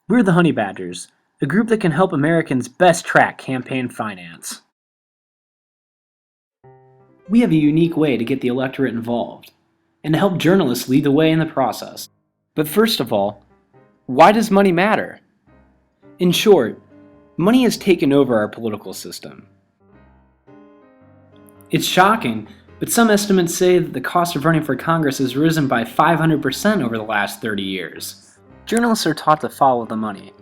We're the Honey Badgers, a group that can help Americans best track campaign finance. We have a unique way to get the electorate involved, and to help journalists lead the way in the process. But first of all, why does money matter? In short, money has taken over our political system. It's shocking, but some estimates say that the cost of running for Congress has risen by 500% over the last 30 years. Journalists are taught to follow the money,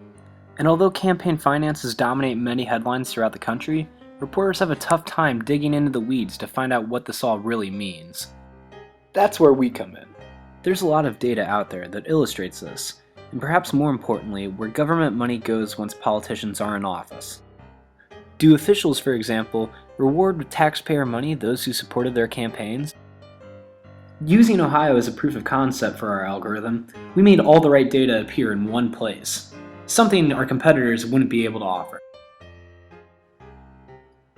and although campaign finances dominate many headlines throughout the country, reporters have a tough time digging into the weeds to find out what this all really means. That's where we come in. There's a lot of data out there that illustrates this, and perhaps more importantly, where government money goes once politicians are in office. Do officials, for example, reward with taxpayer money those who supported their campaigns? Using Ohio as a proof of concept for our algorithm, we made all the right data appear in one place, something our competitors wouldn't be able to offer.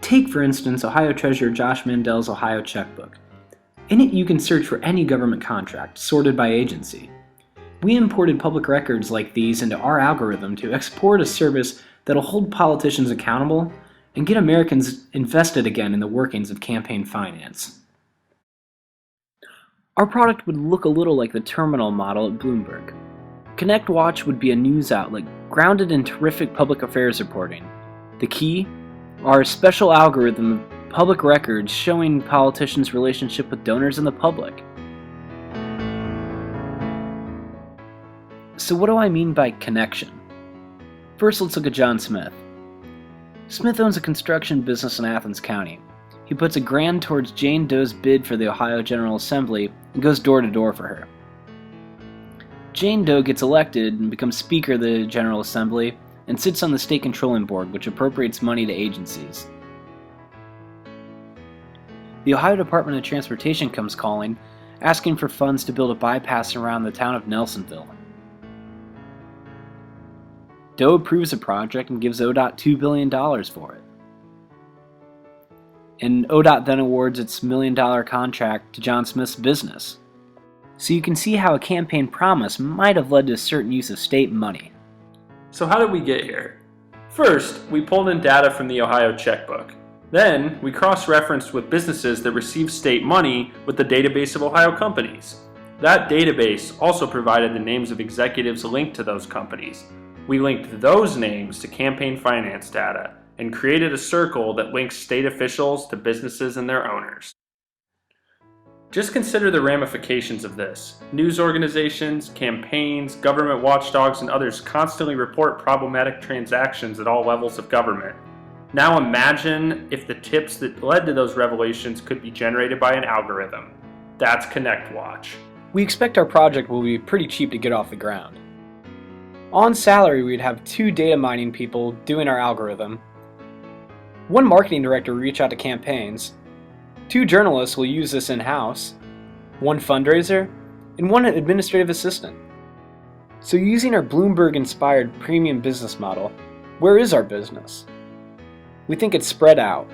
Take, for instance, Ohio Treasurer Josh Mandel's Ohio Checkbook. In it, you can search for any government contract, sorted by agency. We imported public records like these into our algorithm to export a service that'll hold politicians accountable and get Americans invested again in the workings of campaign finance. Our product would look a little like the terminal model at Bloomberg. Connect Watch would be a news outlet grounded in terrific public affairs reporting. The key? Our special algorithm of public records showing politicians' relationship with donors and the public. So what do I mean by connection? First, let's look at John Smith. Smith owns a construction business in Athens County. He puts $1,000 towards Jane Doe's bid for the Ohio General Assembly and goes door to door for her. Jane Doe gets elected and becomes Speaker of the General Assembly and sits on the State Controlling Board, which appropriates money to agencies. The Ohio Department of Transportation comes calling, asking for funds to build a bypass around the town of Nelsonville. Doe approves the project and gives ODOT $2 billion for it. And ODOT then awards its $1 million contract to John Smith's business. So you can see how a campaign promise might have led to a certain use of state money. So how did we get here? First, we pulled in data from the Ohio Checkbook. Then, we cross-referenced with businesses that receive state money with the database of Ohio companies. That database also provided the names of executives linked to those companies. We linked those names to campaign finance data and created a circle that links state officials to businesses and their owners. Just consider the ramifications of this. News organizations, campaigns, government watchdogs, and others constantly report problematic transactions at all levels of government. Now imagine if the tips that led to those revelations could be generated by an algorithm. That's Connect Watch. We expect our project will be pretty cheap to get off the ground. On salary, we'd have 2 data mining people doing our algorithm, 1 marketing director will reach out to campaigns, 2 journalists will use this in-house, 1 fundraiser, and 1 administrative assistant. So using our Bloomberg-inspired premium business model, where is our business? We think it's spread out.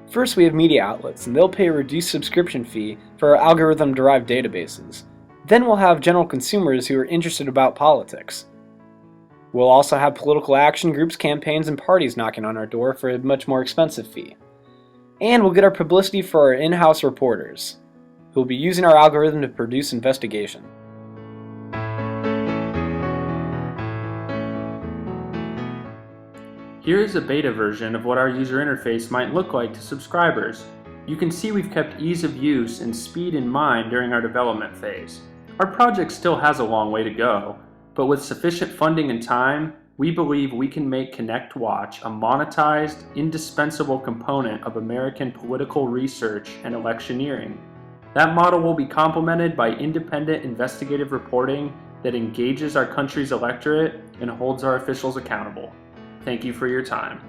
First, we have media outlets, and they'll pay a reduced subscription fee for our algorithm-derived databases. Then we'll have general consumers who are interested about politics. We'll also have political action groups, campaigns, and parties knocking on our door for a much more expensive fee. And we'll get our publicity for our in-house reporters, who will be using our algorithm to produce investigation. Here is a beta version of what our user interface might look like to subscribers. You can see we've kept ease of use and speed in mind during our development phase. Our project still has a long way to go, but with sufficient funding and time, we believe we can make Connect Watch a monetized, indispensable component of American political research and electioneering. That model will be complemented by independent investigative reporting that engages our country's electorate and holds our officials accountable. Thank you for your time.